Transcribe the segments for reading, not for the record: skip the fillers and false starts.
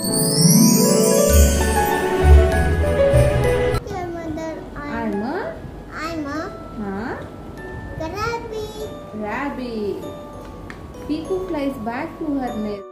Rabbit. Piku flies back to her nest.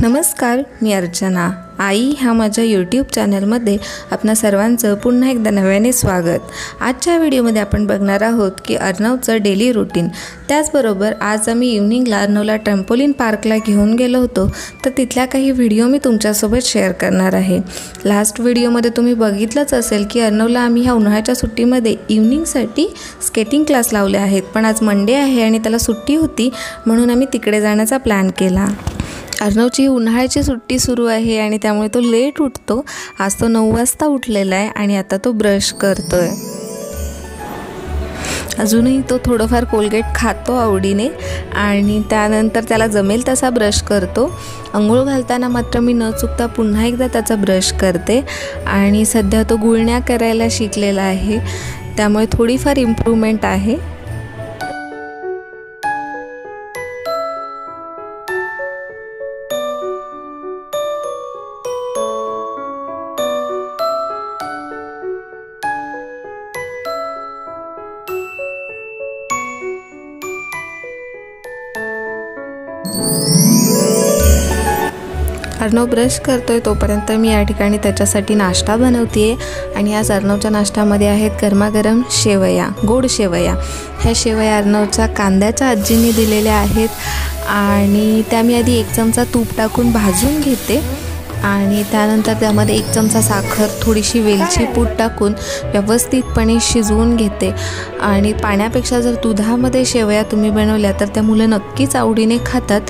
नमस्कार, मी अर्चना. आई ह्या माझ्या यूट्यूब चॅनलमध्ये आपणा सर्वांचं पुन्हा एकदा नव्याने स्वागत. आजच्या व्हिडिओमध्ये आपण बघणार आहोत की अर्णवचं डेली रुटीन. त्याचबरोबर आज आम्ही इव्हनिंगला अर्णवला ट्रॅम्पोलिन पार्कला घेऊन गेलो होतो, तर तिथल्या काही व्हिडिओ मी तुमच्यासोबत शेअर करणार आहे. लास्ट व्हिडिओमध्ये तुम्ही बघितलंच असेल की अर्णवला आम्ही ह्या उन्हाळ्याच्या सुट्टीमध्ये इव्हनिंगसाठी स्केटिंग क्लास लावले आहेत, पण आज मंडे आहे आणि त्याला सुट्टी होती, म्हणून आम्ही तिकडे जाण्याचा प्लॅन केला. अर्णवची उन्हाळ्याची सुट्टी सुरू आहे आणि त्यामुळे तो लेट उठतो. आज तो 9 वाजता उठलेला आहे आणि आता तो ब्रश करतोय. अजूनही तो थोडंफार कोलगेट खातो आवडीने आणि त्यानंतर त्याला जमेल तसा ब्रश करतो. अंघोळ घालताना मात्र मी न चुकता पुन्हा एकदा त्याचा ब्रश करते आणि सध्या तो गुळण्या करायला शिकलेला आहे, त्यामुळे थोडीफार इम्प्रूव्हमेंट आहे. अर्णव ब्रश करतोय तोपर्यंत मी या ठिकाणी त्याच्यासाठी नाश्ता बनवते आणि आज अर्णवच्या नाश्त्यामध्ये आहेत गरमागरम शेवया, गोड शेवया. ह्या शेवया अर्णवच्या कांद्याच्या आजींनी दिलेल्या आहेत आणि त्या मी आधी 1 चमचा तूप टाकून भाजून घेते आणि त्यानंतर त्यामध्ये 1 चमचा साखर, थोडीशी वेलची पूड टाकून व्यवस्थितपणे शिजवून घेते. आणि पाण्यापेक्षा जर दुधामध्ये शेवया तुम्ही बनवल्या तर त्या मुलं नक्कीच आवडीने खातात.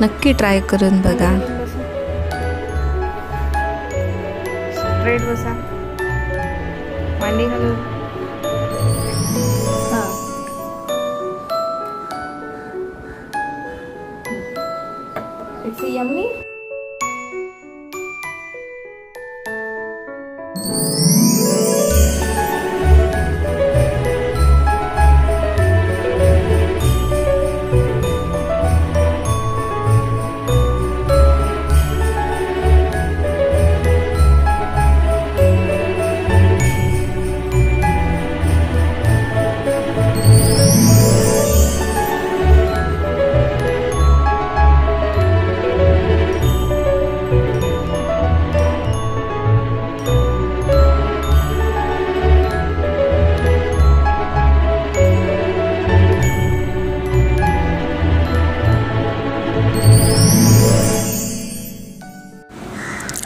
नक्की ट्राय करून बघा. स्ट्रेट बसा, मांडी घालून. It's yummy.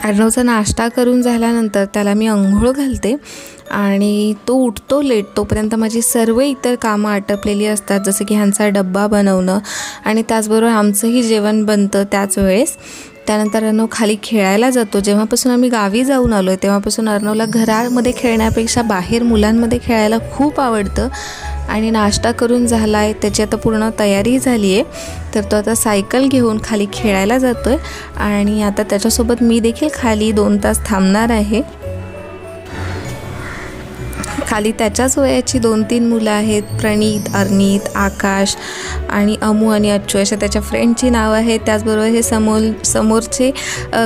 अर्णवचा नाश्ता करून झाल्यानंतर त्याला मी अंघोळ घालते आणि तो उठतो लेट तोपर्यंत माझी सर्व इतर कामं आटपलेली असतात, जसं की ह्यांचा डब्बा बनवणं आणि त्याचबरोबर आमचंही जेवण बनतं त्याच वेळेस. त्यानंतर अर्णव खाली खेळायला जातो. जेव्हापासून आम्ही गावी जाऊन आलो आहे तेव्हापासून अर्णवला घरामध्ये खेळण्यापेक्षा बाहेर मुलांमध्ये खेळायला खूप आवडतं. आणि नाश्ता करून झाला आहे, त्याची आता पूर्ण तयारी झाली आहे, तर तो आता सायकल घेऊन खाली खेळायला जातो आहे आणि आता त्याच्यासोबत मी देखील खाली 2 तास थांबणार आहे. खाली त्याच्याच वयाची 2-3 मुलं आहेत, प्रणीत, अर्नित, आकाश आणि अमू आणि अच्छू अशा त्याच्या फ्रेंडची नावं आहेत. त्याचबरोबर हे समोरचे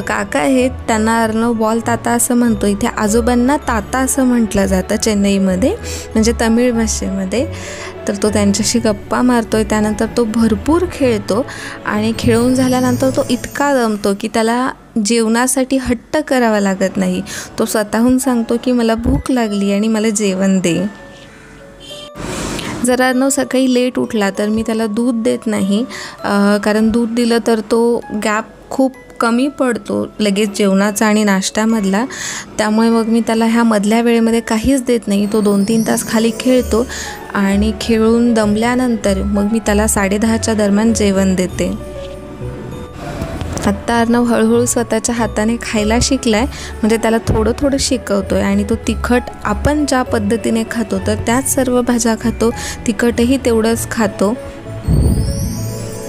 काका आहेत, त्यांना अर्णव बॉल ताता असं म्हणतो. इथे आजोबांना ताता असं म्हटलं जातं चेन्नईमध्ये, म्हणजे तमिळ भाषेमध्ये. तर तो त्यांच्याशी गप्पा मारतोय. त्यानंतर तो भरपूर खेळतो आणि खेळून झाल्यानंतर तो इतका दमतो की त्याला जेवणासाठी हट्ट करावा लागत नाही. तो स्वतःहून सांगतो की मला भूक लागली आणि मला जेवण दे. जर अर्णव सकाळी लेट उठला तर मी त्याला दूध देत नाही, कारण दूध दिलं तर तो गॅप खूप कमी पडतो लगेच जेवणाचा आणि नाश्त्यामधला. त्यामुळे मग मी त्याला ह्या मधल्या वेळेमध्ये काहीच देत नाही. तो 2-3 तास खाली खेळतो आणि खेळून दमल्यानंतर मग मी त्याला 10:30च्या दरम्यान जेवण देते. आत्ता अर्णव हळूहळू स्वतःच्या हाताने खायला शिकला आहे, म्हणजे त्याला थोडं थोडं शिकवतो आहे. आणि तो तिखट आपण ज्या पद्धतीने खातो तर त्याच सर्व भाज्या खातो, तिखटही तेवढंच खातो.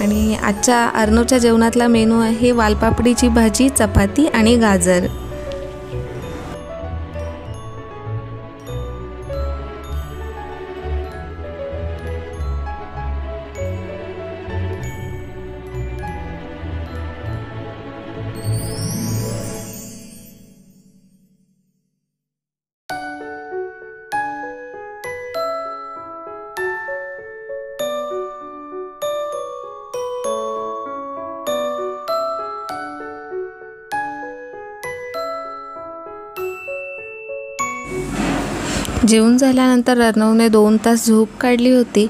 आणि आजच्या अर्णवच्या जेवणातला मेनू आहे वालपापडीची भाजी, चपाती आणि गाजर. जेवून झाल्यानंतर अर्णवने 2 तास झोप काढली होती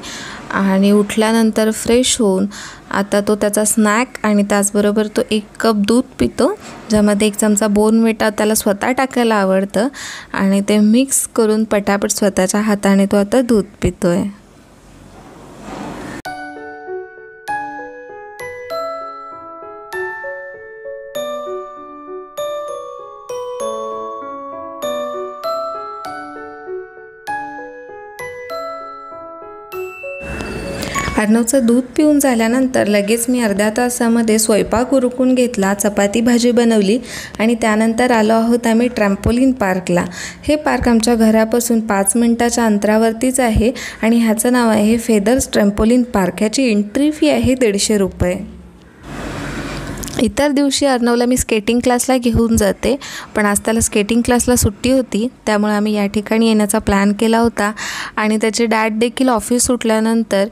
आणि उठल्यानंतर फ्रेश होऊन आता तो त्याचा स्नॅक आणि त्याचबरोबर तो 1 कप दूध पितो, ज्यामध्ये 1 चमचा बोर्नव्हिटा त्याला स्वतः टाकायला आवडतं आणि ते मिक्स करून पटापट स्वतःच्या हाताने तो आता दूध पितोय. अर्णवचं दूध पिऊन झाल्यानंतर लगेच मी अर्ध्या तासामध्ये स्वयंपाक उरकून घेतला, चपाती भाजी बनवली आणि त्यानंतर आलो आहोत आम्ही ट्रॅम्पोलिन पार्कला. हे पार्क आमच्या घरापासून 5 मिनिटाच्या अंतरावरतीच आहे आणि ह्याचं नाव आहे फेदर्स ट्रॅम्पोलिन पार्क. ह्याची एंट्री फी आहे 150 रुपये. इतर दिवशी अर्णवला मी स्केटिंग क्लासला घेऊन जाते, पण आज त्याला स्केटिंग क्लासला सुट्टी होती, त्यामुळे आम्ही या ठिकाणी येण्याचा प्लॅन केला होता आणि त्याचे डॅड देखील ऑफिस सुटल्यानंतर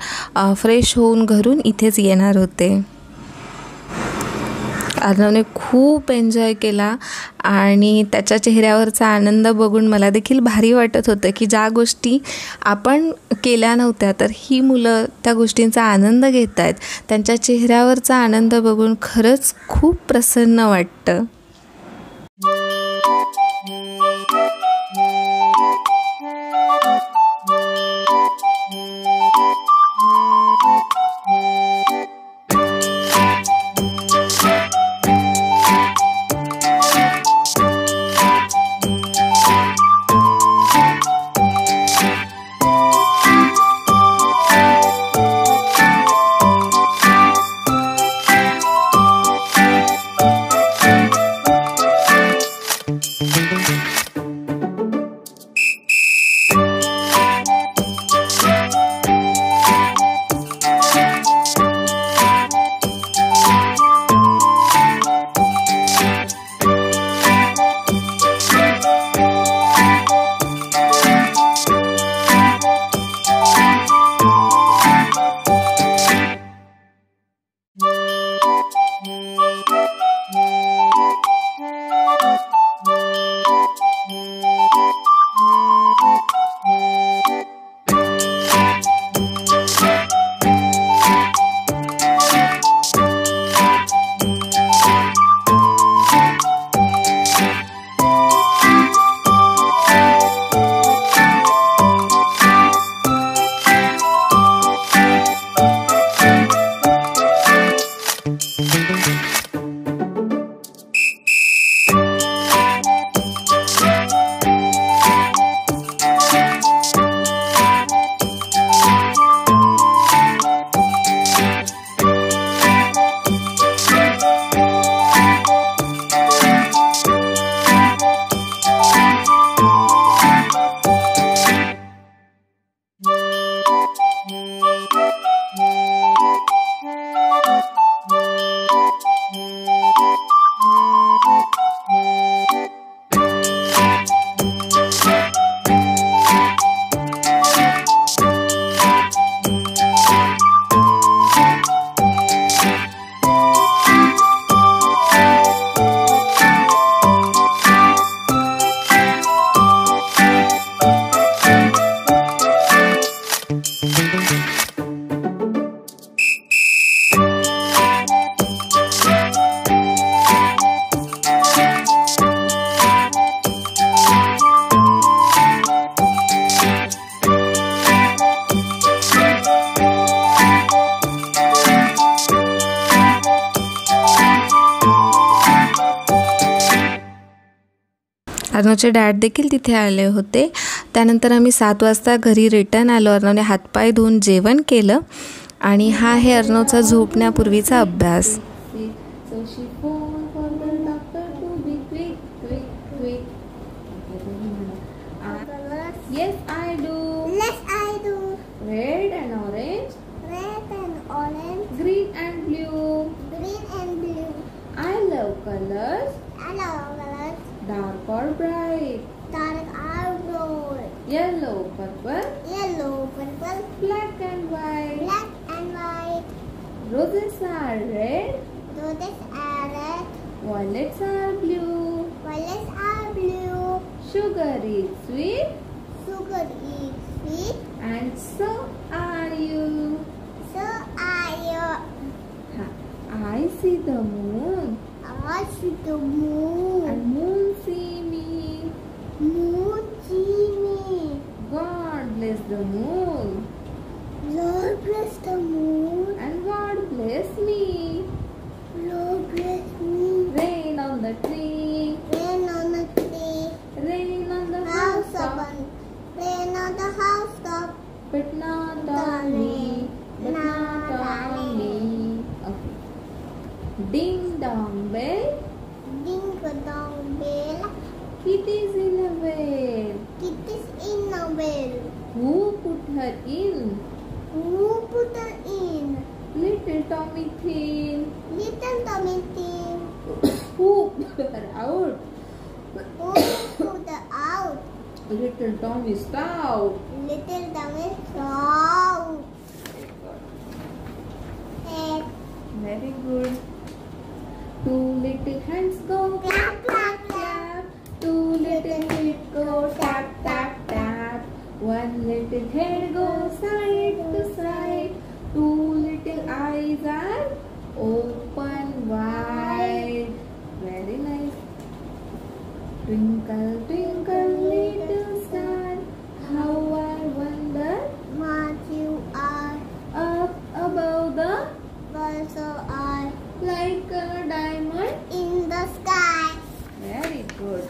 फ्रेश होऊन घरून इथेच येणार होते. अर्णवने खूप एन्जॉय केला आणि त्याच्या चेहऱ्यावरचा आनंद बघून मला देखील भारी वाटत होतं की ज्या गोष्टी आपण केल्या नव्हत्या तर ही मुलं त्या गोष्टींचा आनंद घेत आहेत. त्यांच्या चेहऱ्यावरचा आनंद बघून खरंच खूप प्रसन्न वाटतं. अर्णवचे डॅड देखील तिथे आले होते. त्यानंतर आम्ही 7 वाजता घरी रिटर्न आलो. अर्णवने हातपाय धुवून जेवण केलं आणि हा आहे अर्णवचा झोपण्यापूर्वीचा अभ्यास. Yes, I do. Yes, I do. Red and orange. Red and orange. Green and blue. Green and blue. I love colors. I love colors. Dark or bright. Dark or blue. Yellow, purple. Yellow, purple. Black and white. Black and white. Roses are red. Roses are red. Violets are blue. Violets are blue. Sugar is sweet. Sugar is sweet. And so are you. So are you. I see the moon. I see the moon. And moon see me. Moon see me. God bless the moon. Lord bless the moon. And God bless me. Lord bless me. Rain on the tree. Rain on the tree. Rain on the House housetop. of rain on the housetop. But not on me. But not on me. Okay. Ding dong bell. Ding dong bell. Kitty's in a well. Kitty's in a well. Who put her in? Who put her in? Little Tommy Thin. Little Tommy Thin. Who put her out? Who put her out? Little Tommy Stout. Little Tommy Stout. Head. Very good. Two little hands go Clap, clap, clap. clap. Two little feet go tap tap tap. One little head goes side to side. Two little eyes are open wide. Very nice. Twinkle twinkle little star, how I wonder What you are. up above the Also are like a diamond. in the sky. Very good.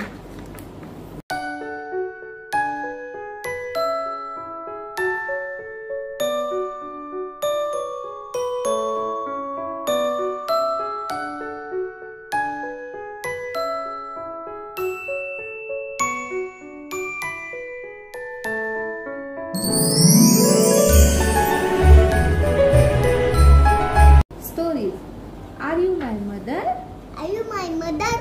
Stories. Are you my mother? Are you my mother?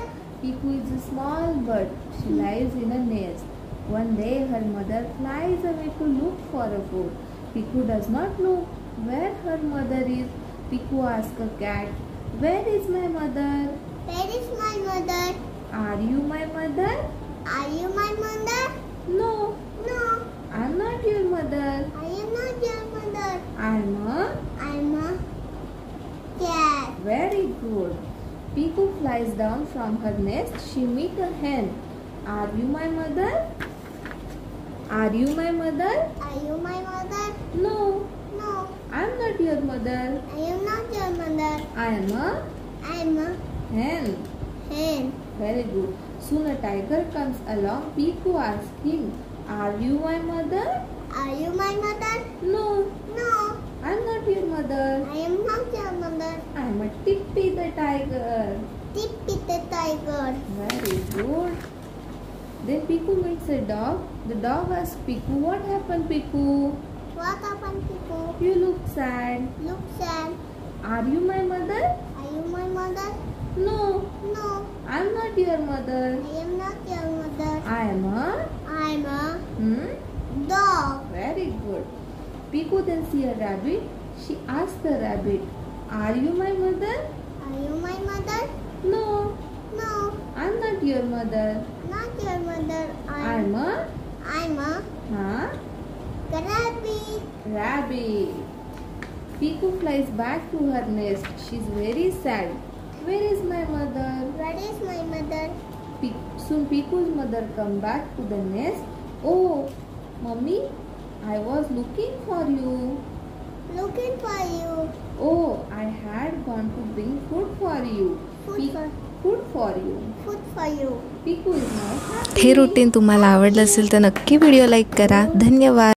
Piku is a small bird. She lives in a nest. One day her mother flies away to look for a food. Piku does not know where her mother is. Piku asks a cat, "Where is my mother? Where is my mother? Are you my mother?" Are you my mother? No, No, I'm not your mother. I am not your mother. I'm a Cat. Very good. Piku flies down from her nest. She meets a hen. Are you my mother? Are you my mother? Are you my mother? No, No, I'm not your mother. I am not your mother. I'm a I'm a hen. hen. Very good. Soon a tiger comes along. Piku asks him, "Are you my mother?" Are you my mother? No, No, I'm not your mother. I am not your mother. I'm a Tippy the tiger. Tippy the tiger. Very good. Then Piku meets a dog. The dog asks Piku, "What happened, Piku? What happened, people? You look sad. Look sad. Are you my mother?" Are you my mother? No, No, I'm not your mother. I am not your mother. I'm a I'm a dog. Very good. Piku then see a rabbit. She asks the rabbit, "Are you my mother?" Are you my mother? No, No, I'm not your mother. not your mother. I'm a I'm a rabbit. rabbit. Piku flies back to her nest. She's very sad. Where is my mother? Where is my mother? Soon Piku's mother come back to the nest. "Oh, Mummy, I was looking for you." Looking for you. "Oh, I had gone to bring food for you." Food for Food for you. food for you. Piku is now happy. हे routine तुम्हाला आवडलं असेल तर नक्की video like करा. धन्यवाद.